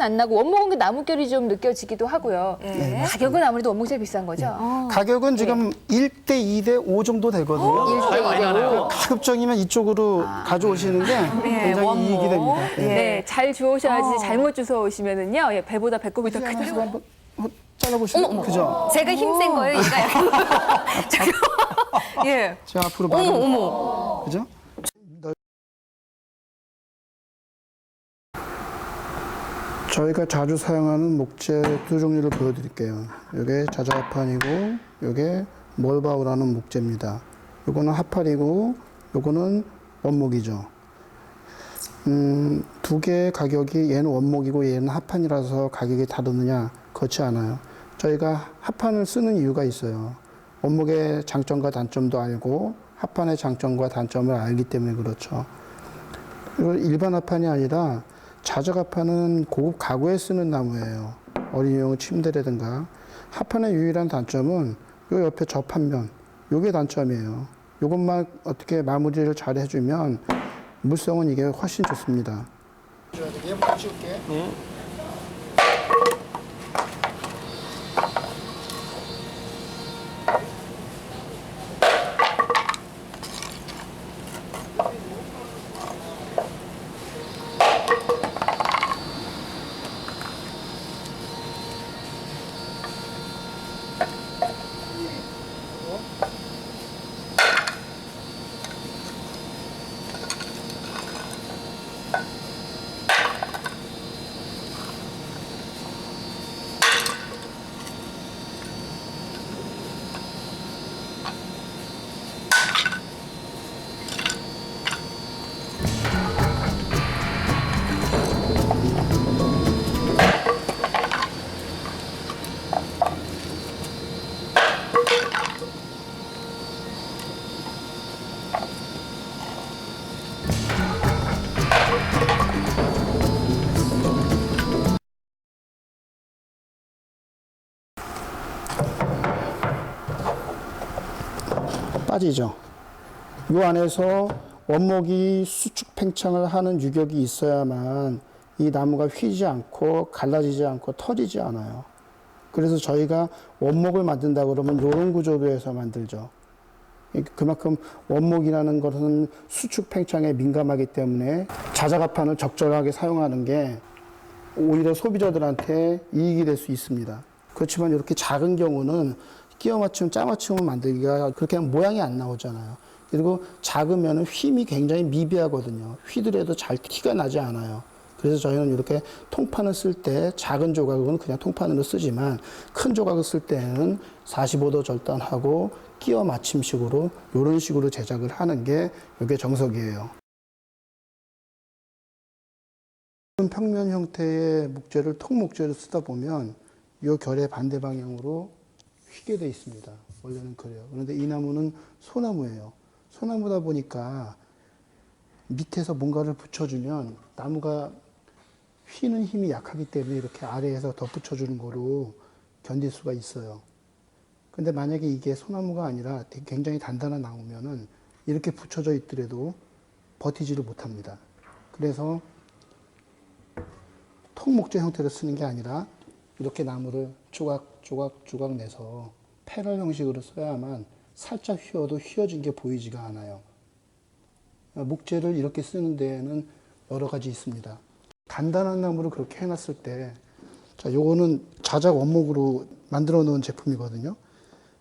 안 나고 원목은 그 나무결이 좀 느껴지기도 하고요. 네. 가격은 아무래도 원목이 제일 비싼 거죠? 가격은 지금 1대 2대 5 정도 되거든요. 차이 많이 나네요. 가급적이면 이쪽으로 가져오시는 게 굉장히 원목. 이익이 됩니다. 예. 네, 잘 주워셔야지 잘못 주워 오시면은요, 예, 배보다 배꼽이 더 하나씩 크죠. 한번 잘라보시면 그죠? 제가 힘센 거예요, 얘가. 예. 자, 앞으로 어머, 많이 어머. 그죠? 저희가 자주 사용하는 목재 두 종류를 보여드릴게요. 이게 자작합판이고, 이게 멀바우라는 목재입니다. 이거는 합판이고, 이거는 원목이죠. 두 개의 가격이 얘는 원목이고 얘는 합판이라서 가격이 다르느냐? 그렇지 않아요. 저희가 합판을 쓰는 이유가 있어요. 원목의 장점과 단점도 알고 합판의 장점과 단점을 알기 때문에 그렇죠. 이거 일반 합판이 아니라 자작합판은 고급 가구에 쓰는 나무예요. 어린이용 침대라든가. 합판의 유일한 단점은 요 옆에 접합면, 요게 단점이에요. 요것만 어떻게 마무리를 잘 해주면 물성은 이게 훨씬 좋습니다. 얘부터 치울게. 빠지죠. 이 안에서 원목이 수축 팽창을 하는 유격이 있어야만 이 나무가 휘지 않고 갈라지지 않고 터지지 않아요. 그래서 저희가 원목을 만든다 그러면 이런 구조로 해서 만들죠. 그만큼 원목이라는 것은 수축 팽창에 민감하기 때문에 자작합판을 적절하게 사용하는 게 오히려 소비자들한테 이익이 될 수 있습니다. 그렇지만 이렇게 작은 경우는 끼워 맞춤, 짜 맞춤을 만들기가 그렇게 하면 모양이 안 나오잖아요. 그리고 작으면 휨이 굉장히 미비하거든요. 휘더라도 잘 티가 나지 않아요. 그래서 저희는 이렇게 통판을 쓸 때 작은 조각은 그냥 통판으로 쓰지만 큰 조각을 쓸 때는 45도 절단하고 끼워 맞춤식으로 이런 식으로 제작을 하는 게 이게 정석이에요. 평면 형태의 목재를 통목재를 쓰다 보면 이 결의 반대 방향으로 휘게 돼 있습니다. 원래는 그래요. 그런데 이 나무는 소나무예요. 소나무다 보니까 밑에서 뭔가를 붙여주면 나무가 휘는 힘이 약하기 때문에 이렇게 아래에서 덧붙여주는 거로 견딜 수가 있어요. 근데 만약에 이게 소나무가 아니라 굉장히 단단한 나무면은 이렇게 붙여져 있더라도 버티지를 못합니다. 그래서 통목재 형태로 쓰는 게 아니라 이렇게 나무를 조각 내서 패널 형식으로 써야만 살짝 휘어도 휘어진 게 보이지가 않아요. 목재를 이렇게 쓰는 데에는 여러 가지 있습니다. 간단한 나무를 그렇게 해놨을 때, 자, 요거는 자작 원목으로 만들어 놓은 제품이거든요.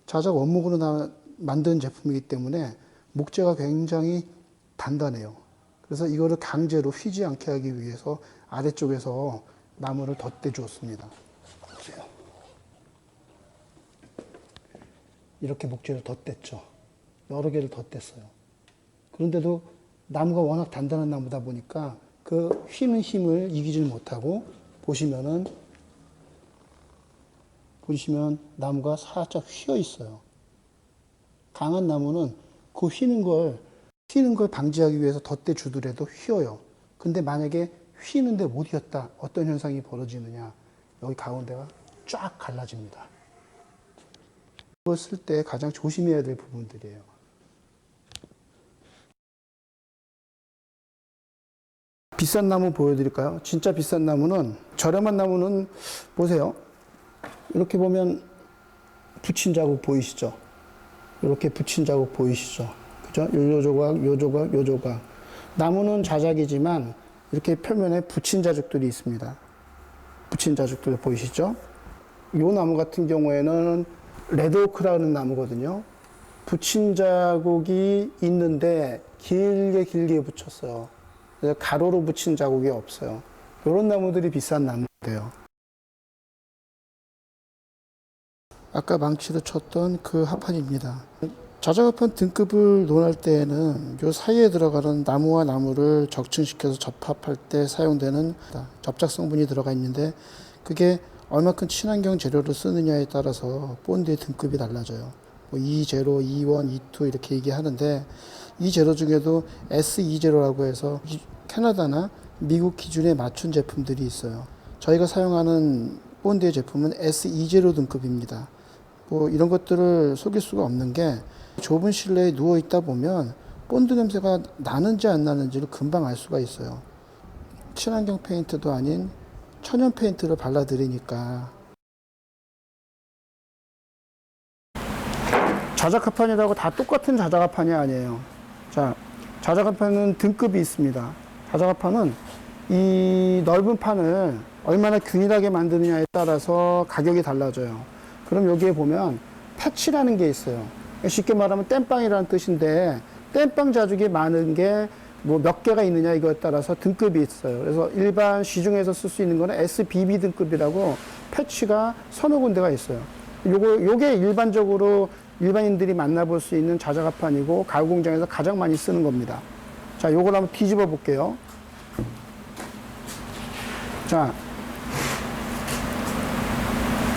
자작 원목으로 만든 제품이기 때문에 목재가 굉장히 단단해요. 그래서 이거를 강제로 휘지 않게 하기 위해서 아래쪽에서 나무를 덧대 주었습니다. 보세요. 이렇게 목재를 덧댔죠. 여러 개를 덧댔어요. 그런데도 나무가 워낙 단단한 나무다 보니까 그 휘는 힘을 이기질 못하고 보시면 나무가 살짝 휘어 있어요. 강한 나무는 그 휘는 걸 방지하기 위해서 덧대 주더라도 휘어요. 근데 만약에 휘는데 못 휘었다. 어떤 현상이 벌어지느냐. 여기 가운데가 쫙 갈라집니다. 이걸 쓸 때 가장 조심해야 될 부분들이에요. 비싼 나무 보여드릴까요? 진짜 비싼 나무는, 저렴한 나무는 보세요. 이렇게 보면 붙인 자국 보이시죠? 이렇게 붙인 자국 보이시죠? 그죠? 요 조각, 요 조각, 요 조각. 나무는 자작이지만 이렇게 표면에 붙인 자국들이 있습니다. 붙인 자국들 보이시죠? 요 나무 같은 경우에는 레드오크라는 나무거든요. 붙인 자국이 있는데 길게 붙였어요. 그래서 가로로 붙인 자국이 없어요. 이런 나무들이 비싼 나무인데요. 아까 망치로 쳤던 그 합판입니다. 자작합판 등급을 논할 때에는 이 사이에 들어가는 나무와 나무를 적층시켜서 접합할 때 사용되는 접착 성분이 들어가 있는데, 그게 얼마큼 친환경 재료를 쓰느냐에 따라서 본드의 등급이 달라져요. 뭐 E0, E1, E2 이렇게 얘기하는데, 이 재료 중에도 SE 제로라고 해서 캐나다나 미국 기준에 맞춘 제품들이 있어요. 저희가 사용하는 본드의 제품은 SE 제로 등급입니다. 뭐 이런 것들을 속일 수가 없는 게, 좁은 실내에 누워 있다 보면 본드 냄새가 나는지 안 나는지를 금방 알 수가 있어요. 친환경 페인트도 아닌 천연 페인트를 발라드리니까. 자작합판이라고 다 똑같은 자작합판이 아니에요. 자, 자작합판은 등급이 있습니다. 자작합판은 이 넓은 판을 얼마나 균일하게 만드느냐에 따라서 가격이 달라져요. 그럼 여기에 보면 패치라는 게 있어요. 쉽게 말하면 땜빵이라는 뜻인데, 땜빵 자국이 많은 게 뭐 몇 개가 있느냐 이거에 따라서 등급이 있어요. 그래서 일반 시중에서 쓸 수 있는 거는 SBB 등급이라고 패치가 서너 군데가 있어요. 요게 일반적으로 일반인들이 만나볼 수 있는 자작합판이고, 가구 공장에서 가장 많이 쓰는 겁니다. 자, 요걸 한번 뒤집어 볼게요. 자,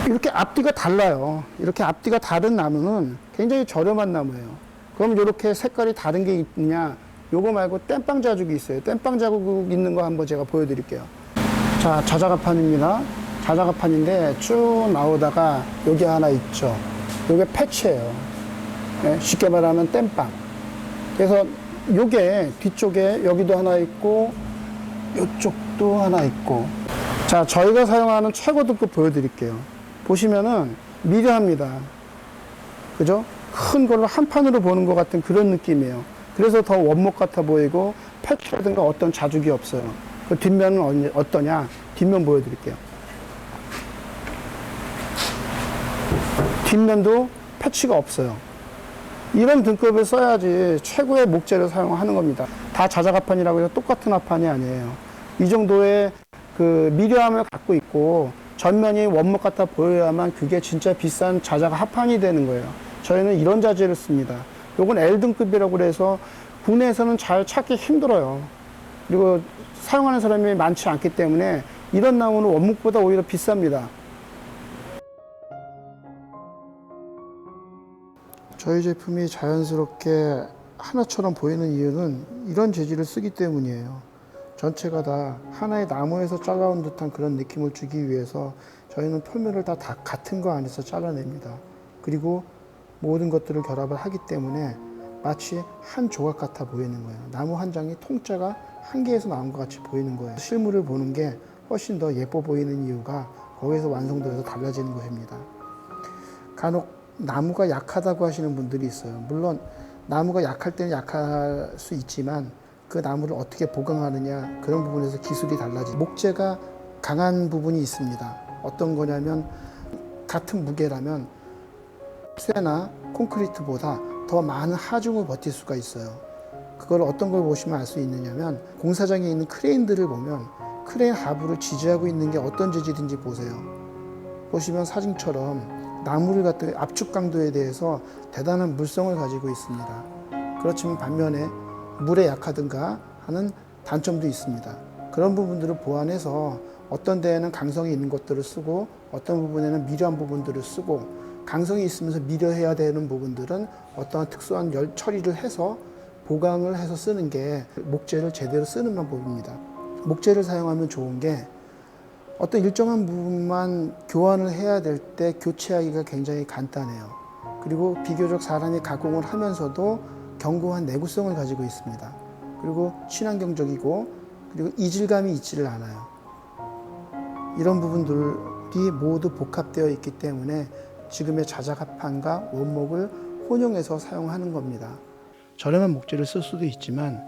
이렇게 앞뒤가 달라요. 이렇게 앞뒤가 다른 나무는 굉장히 저렴한 나무예요. 그럼 이렇게 색깔이 다른 게 있냐? 요거 말고 땜빵 자국이 있어요. 땜빵 자국 있는 거 한번 제가 보여드릴게요. 자, 자작합판입니다. 자작합판인데 쭉 나오다가 여기 하나 있죠. 요게 패치예요. 네, 쉽게 말하면 땜빵. 그래서 요게 뒤쪽에 여기도 하나 있고 요쪽도 하나 있고. 자, 저희가 사용하는 최고 등급 보여드릴게요. 보시면은 미려합니다. 그죠? 큰 걸로 한 판으로 보는 것 같은 그런 느낌이에요. 그래서 더 원목 같아 보이고 패치라든가 어떤 자죽이 없어요. 그 뒷면은 어떠냐? 뒷면 보여드릴게요. 뒷면도 패치가 없어요. 이런 등급을 써야지 최고의 목재를 사용하는 겁니다. 다 자작합판이라고 해서 똑같은 합판이 아니에요. 이 정도의 그 미려함을 갖고 있고 전면이 원목 같아 보여야만 그게 진짜 비싼 자작 합판이 되는 거예요. 저희는 이런 자재를 씁니다. 요건 L등급이라고 그래서 국내에서는 잘 찾기 힘들어요. 그리고 사용하는 사람이 많지 않기 때문에 이런 나무는 원목보다 오히려 비쌉니다. 저희 제품이 자연스럽게 하나처럼 보이는 이유는 이런 재질을 쓰기 때문이에요. 전체가 다 하나의 나무에서 잘라온 듯한 그런 느낌을 주기 위해서 저희는 표면을 다 같은 거 안에서 잘라냅니다. 그리고 모든 것들을 결합을 하기 때문에 마치 한 조각 같아 보이는 거예요. 나무 한 장이 통짜가 한 개에서 나온 것 같이 보이는 거예요. 실물을 보는 게 훨씬 더 예뻐 보이는 이유가 거기서 완성도에서 달라지는 것입니다. 간혹 나무가 약하다고 하시는 분들이 있어요. 물론 나무가 약할 때는 약할 수 있지만 그 나무를 어떻게 보강하느냐 그런 부분에서 기술이 달라지죠. 목재가 강한 부분이 있습니다. 어떤 거냐면 같은 무게라면 쇠나 콘크리트보다 더 많은 하중을 버틸 수가 있어요. 그걸 어떤 걸 보시면 알 수 있느냐면 공사장에 있는 크레인들을 보면 크레인 하부를 지지하고 있는 게 어떤 재질인지 보세요. 보시면 사진처럼 나무를 갖다 압축 강도에 대해서 대단한 물성을 가지고 있습니다. 그렇지만 반면에 물에 약하든가 하는 단점도 있습니다. 그런 부분들을 보완해서 어떤 데에는 강성이 있는 것들을 쓰고 어떤 부분에는 미려한 부분들을 쓰고 강성이 있으면서 미려해야 되는 부분들은 어떠한 특수한 열 처리를 해서 보강을 해서 쓰는 게 목재를 제대로 쓰는 방법입니다. 목재를 사용하면 좋은 게 어떤 일정한 부분만 교환을 해야 될 때 교체하기가 굉장히 간단해요. 그리고 비교적 사람이 가공을 하면서도 견고한 내구성을 가지고 있습니다. 그리고 친환경적이고 그리고 이질감이 있지를 않아요. 이런 부분들이 모두 복합되어 있기 때문에 지금의 자작합판과 원목을 혼용해서 사용하는 겁니다. 저렴한 목재를 쓸 수도 있지만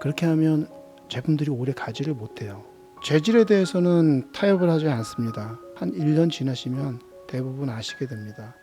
그렇게 하면 제품들이 오래 가지를 못해요. 재질에 대해서는 타협을 하지 않습니다. 한 1년 지나시면 대부분 아시게 됩니다.